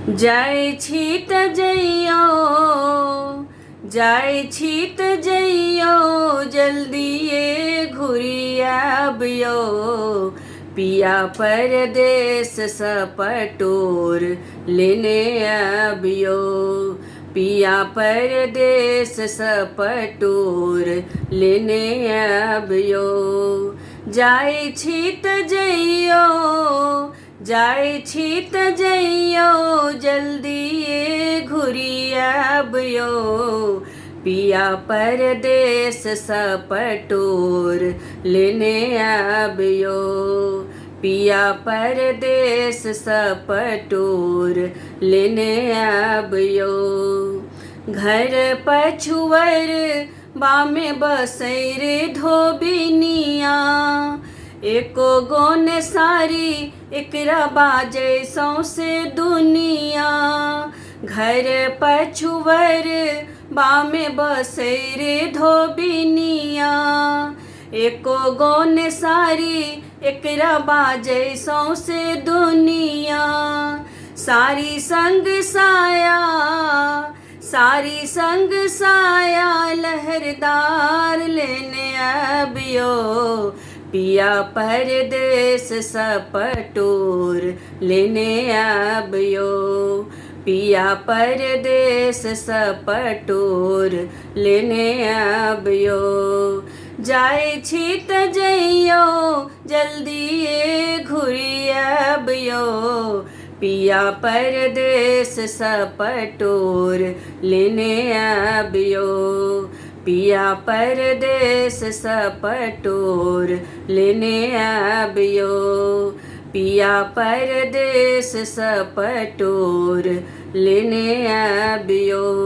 जाइ छी त जइयो, जाइ छी त जइयो, जल्दिए घुरि आबियो। पिया परदेस सँ पटोर लेने आबियो। पिया परदेस सँ पटोर लेने आबियो। जाइ छी त जइयो, जाइ छी त जइयो, जल्दिए घुरि आबियो। पिया परदेस सँ पटोर लेने आबियो। पिया परदेस सँ पटोर लेने आबियो। घर पछुअर बामे बसैर धोबिनिया, एको गोन सारी एकरा बाजै सौंसे दुनिया। घर पछुअर बामे बसैर धोबिनिया, एको गोन सारी एकरा बाजै सौंसे दुनिया। सारी संग साया, सारी संग साया, लहरदार लेने आबियो। पिया परदेस सँ पटोर लेने आबियो। पिया परदेस सँ पटोर लेने आबियो। जाइ छी त जइयो, जल्दिए घुरि आबियो। पिया परदेस सँ पटोर लेने आबियो। पिया परदेस सँ पटोर लेने आबियो। पिया परदेस सँ पटोर लेने आबियो।